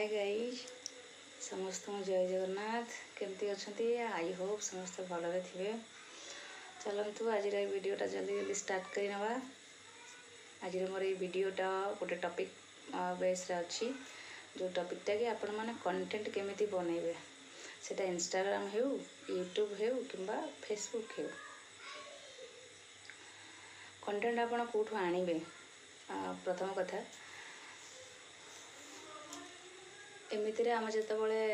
Hi guys समस्त जय जगन्नाथ केमती अच्छा आई होप समस्त भलरे थे। चलतु आज वीडियोटा जल्दी जल्दी स्टार्ट करवा। आज मोर ये वीडियोटा गोटे टॉपिक बेस अच्छी जो टॉपिकटा कि आपण मैंने कंटेंट केमिति बनइबे सेटा इंस्टाग्राम हो यूट्यूब हो किंबा फेसबुक हो कंटेंट आपण कोठू आनिबे। प्रथम कथा एमिति रे आम जेतबेले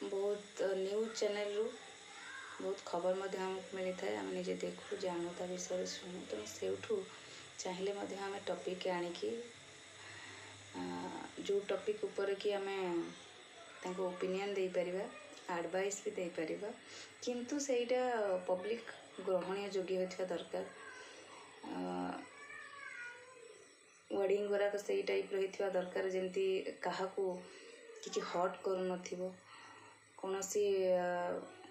बहुत न्यूज चैनल रु बहुत खबर मध्य हमको मिली थाए आम निजे देखू जानू ता विषय शुणु तेणु से चाहिए आम टॉपिक आणिकी जो टॉपिक ऊपर कि आम ओपिनियन दे परिबा एडवाइस भी दे परिबा किंतु सेटा पब्लिक ग्रहणीय योग्य होता दरकार। वर्डिंग गुराक से टाइप रही दरकार जमती क्या कि हट करूँ कौन सी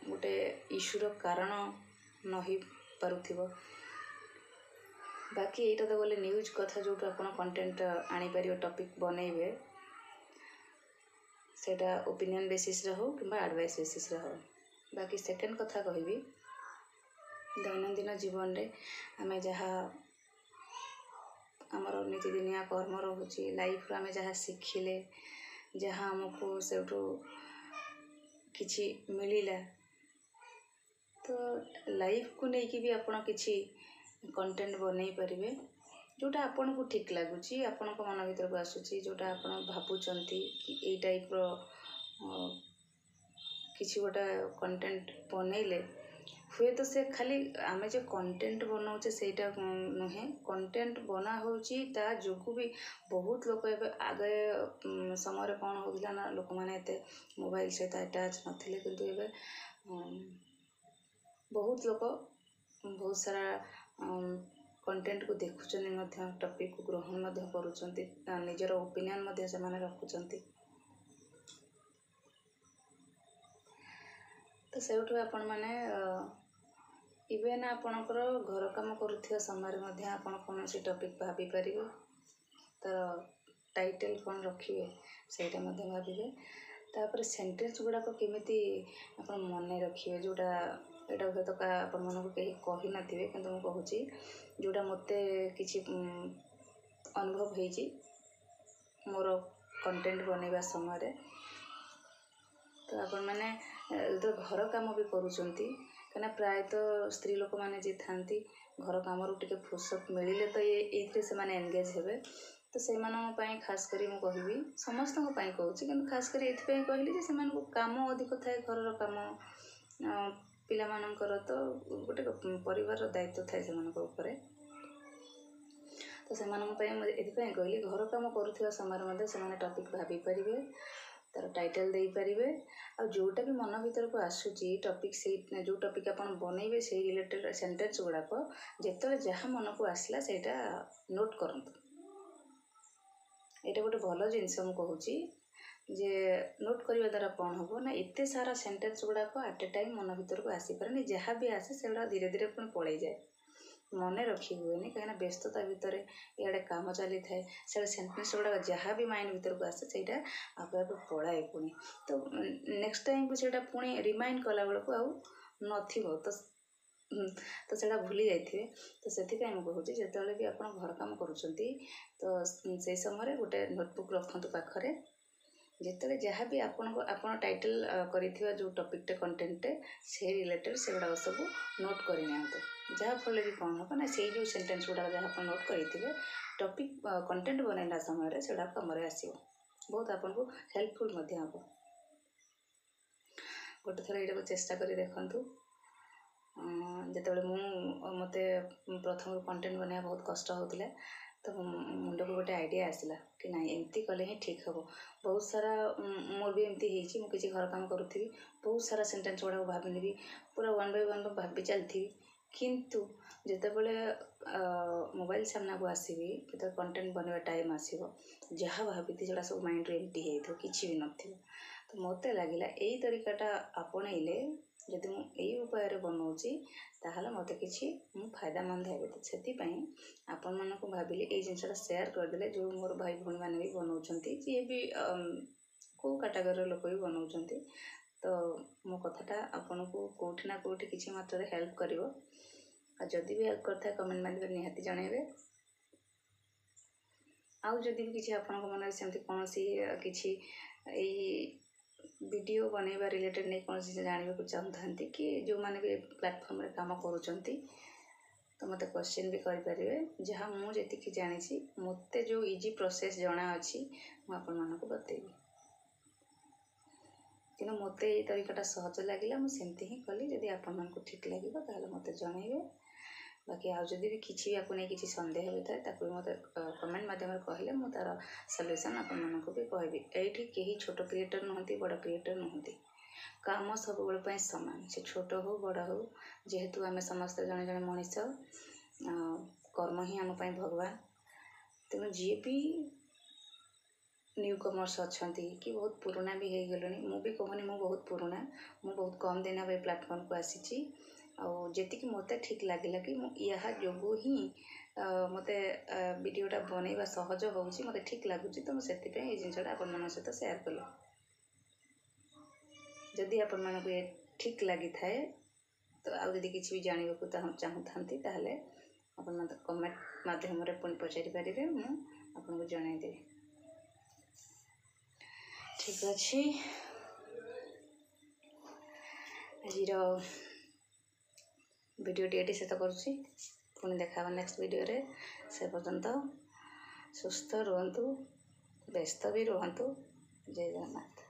गोटे इश्यूर कारण न हो पारुथिबो। बाकी यहीटा तो बोले न्यूज कथा जो आप कंटेंट आनीपर टॉपिक बनइबे सेटा ओपिनियन बेसिस हो कि एडवाइस बेसिस हो। बाकी सेकेंड कथा कहबी दैनंदिन जीवन रे आमे जहाँ आमर नीतिदिनिया कर्म रोचे लाइफ आम जहाँ शिखिले जहाँ आमको से किछि मिलिला तो लाइफ को लेकिन भी आपण किछि कंटेंट बनई पारिबे जोटा आपन को ठीक लगुच आपण मन भर को आसूची जोटा आपण भावुंट कि यही टाइप किछि गोटा कंटेंट बनइले हुए तो से खाली आमे जो कंटेंट बनाऊे सेटा नुहे कंटेंट बना होची ता जोगु भी बहुत लोग आगे समय कौन होता ना लोक मैंने एत मोबाइल सहित अटैच नथिले किंतु एबे बहुत लोग बहुत सारा कंटेंट को देखुचनी टॉपिक को ग्रहण करुचंती निजर ओपिनियन से रखुचंती। तो से आपण मैंने इवेन आपणकर घर काम करुवा समय आप कौन टॉपिक भाभी पारे तार टाइटल कौन रखिए सेटा भावे तापर सेंटेंस गुड़ाक केमिति आप मन रखिए जोटा यहाँ हूँ तो आप मन को कहीं कही नथिबे किंतु मु कहूची जोटा मते किछि अनुभव होईची मोर कंटेंट बनइबा समय तो आपण मैंने तो घर काम भी करुचंती कहीं प्रायतः स्त्री लोक मैंने जी था घर कम टे फुर्सत मिले तो ये से माने एंगेज हेबे तो से खास करी मु कहबी समस्त कहूँ कि खास कर ये कहली से काम अधिक थाए घर काम पिला मानकर तो गोटे परिवार दायित्व थाए से तो से कहली घर काम करुवा समय से टॉपिक भाभी पारे तार टाइटल दे पारिबे आ जोटा भी मन भीतर को आसूची टॉपिक से जो टॉपिक अपन बनइबे से रिलेटेड सेंटेंस गुड़ाक जेतले जहाँ मन को आसला सेटा नोट करंतु। एटा गोटे भल जिनस मु कहूची जे नोट करने द्वारा कौन हम ना एते सारा सेंटेंस गुड़ाक एट ए टाइम मन भीतर को आसी पारे जहाँ भी आसे से धीरे धीरे पुणी पड़े जाए मन रखी हुए कहीं व्यस्तता भितर इे काम चली थाए से सेंटेंस गुड़ाक जहाँ भी माइंड भीतर को आसे से आपे आपे पलाए पुणी तो नेक्स्ट टाइम को सेटा पुणी रिमाइंड कला बेलू आउ नथिबो तो सेटा भूली जाइए। तो से कहूँ जिते भी आप घर काम करुँच तो से समय गोटे नोटबुक रखु पाखरे जिते जहाँ भी आपन टाइटल कर जो टॉपिकटे कंटेंट से रिलेटेड से गुड़ाक सब नोट करनी जहाँ फल कि कौन हम ना से जो सेंटेंस गुड़ाक जहाँ आप नोट करेंगे टॉपिक कंटेंट बनइला समय से कम आसो बहुत आपको हेल्पफुल हम गोटे थर यहाँ चेष्टा कर देखु जिते मत प्रथम कंटेंट बनवा बहुत कष्ट होता तो मुंड को गोटे आइडिया आसला कि ना एमती कले ही ठीक हम बहुत सारा मोर भी एमती हो किसी घर काम करुँगी बहुत सारा सेंटेंस गुड़ा भाभी नेबी पूरा वन बाय वन भाभी चलती किंतु जितेबले मोबाइल सामना को आसबि तो कंटेंट बनवा टाइम आसो जहाँ भाभी जोड़ा सब माइंड एमटी हो कि भी न तो मत लगे यही तरीकाटा आपणइले ଯଦି ମୁଁ ଏଇ ଉପାୟରେ ବନାଉଛି ତାହେଲେ ମୋତେ କିଛି ମୁଁ ଫାଇଦାମନ୍ଦ ହେବି। ତ ସେଥିପାଇଁ ଆପଣମାନଙ୍କୁ ଭାବିଲି ଏଇ ଜିନିଷଟା ସେୟାର କରିଦେଲେ, ଯେଉଁ ମୋର ଭାଇ ଭଉଣୀମାନେ ବି ବନାଉଛନ୍ତି, ଯିଏ ବି କେଉଁ କାଟାଗୋରୀର ଲୋକ ବି ବନାଉଛନ୍ତି, ତ ମୋ କଥାଟା ଆପଣଙ୍କୁ କେଉଁଠି ନା କେଉଁଠି କିଛି ମାତ୍ରାରେ ହେଲ୍ପ କରିବ। ଆଉ ଯଦି ବି ହେଲ୍ପ କରିଥାଏ କମେଣ୍ଟ ମାଧ୍ୟମରେ ନିହାତି ଜଣାଇବେ। ଆଉ ଯଦି ବି କିଛି ଆପଣଙ୍କ ମନରେ ସେମିତି କୌଣସି କିଛି ଏଇ ଭିଡ଼ିଓ ବନେଇବା ରିଲେଟେଡ଼ ନେଇ କୌଣସି ଜାଣିବାକୁ ଚାହୁଁଥାନ୍ତି, କି ଯେଉଁମାନେ ବି ପ୍ଲାଟଫର୍ମରେ କାମ କରୁଛନ୍ତି, ତ ମୋତେ କ୍ୱେଶ୍ଚିନ୍ ବି କରିପାରିବେ। ଯାହା ମୁଁ ଯେତିକି ଜାଣିଛି, ମୋତେ ଯେଉଁ ଇଜି ପ୍ରୋସେସ୍ ଜଣା ଅଛି ମୁଁ ଆପଣମାନଙ୍କୁ ବତେଇବି। କିନ୍ତୁ ମୋତେ ଏଇ ତରିକାଟା ସହଜ ଲାଗିଲା, ମୁଁ ସେମିତି ହିଁ କଲି। ଯଦି ଆପଣମାନଙ୍କୁ ଠିକ୍ ଲାଗିବ ତାହେଲେ ମୋତେ ଜଣାଇବେ। ବାକି ଆଉ ଯଦି ବି କିଛି ୟାକୁ ନେଇ କିଛି ସନ୍ଦେହ ହୋଇଥାଏ ତାକୁ ବି ମୋତେ କମେଣ୍ଟ ମାଧ୍ୟମରେ କହିଲେ ମୁଁ ତା'ର ସଲ୍ୟୁସନ୍ ଆପଣମାନଙ୍କୁ ବି କହିବି। ଏଇଠି କେହି ଛୋଟ କ୍ରିଏଟର୍ ନୁହନ୍ତି, ବଡ଼ କ୍ରିଏଟର୍ ନୁହନ୍ତି। କାମ ସବୁବେଳେ ପାଇଁ ସମାନ, ସେ ଛୋଟ ହେଉ ବଡ଼ ହେଉ, ଯେହେତୁ ଆମେ ସମସ୍ତେ ଜଣେ ଜଣେ ମଣିଷ, କର୍ମ ହିଁ ଆମ ପାଇଁ ଭଗବାନ। ତେଣୁ ଯିଏ ବି ନ୍ୟୁ କମର୍ସ ଅଛନ୍ତି କି ବହୁତ ପୁରୁଣା ବି ହେଇଗଲେଣି, ମୁଁ ବି କହୁନି ମୁଁ ବହୁତ ପୁରୁଣା, ମୁଁ ବହୁତ କମ୍ ଦିନ ହେବ ଏ ପ୍ଲାଟଫର୍ମକୁ ଆସିଛି। ଆଉ ଯେତିକି ମୋତେ ଠିକ୍ ଲାଗିଲା କି ମୁଁ ଏହା ଯୋଗୁଁ ହିଁ ମୋତେ ଭିଡ଼ିଓଟା ବନେଇବା ସହଜ ହେଉଛି, ମୋତେ ଠିକ୍ ଲାଗୁଛି, ତ ମୁଁ ସେଥିପାଇଁ ଏଇ ଜିନିଷଟା ଆପଣମାନଙ୍କ ସହିତ ସେୟାର କଲି। ଯଦି ଆପଣମାନଙ୍କୁ ଏ ଠିକ୍ ଲାଗିଥାଏ, ତ ଆଉ ଯଦି କିଛି ବି ଜାଣିବାକୁ ଚାହୁଁଥାନ୍ତି ତାହେଲେ ଆପଣ ମୋତେ କମେଣ୍ଟ ମାଧ୍ୟମରେ ପୁଣି ପଚାରିପାରିବେ, ମୁଁ ଆପଣଙ୍କୁ ଜଣାଇଦେବି। ଠିକ୍ ଅଛି, ଆଜିର ଭିଡ଼ିଓଟି ଏଠି ଶେଷ କରୁଛି। ପୁଣି ଦେଖା ହେବା ନେକ୍ସଟ ଭିଡ଼ିଓରେ। ସେ ପର୍ଯ୍ୟନ୍ତ ସୁସ୍ଥ ରୁହନ୍ତୁ, ବ୍ୟସ୍ତ ବି ରୁହନ୍ତୁ। ଜୟ ଜଗନ୍ନାଥ।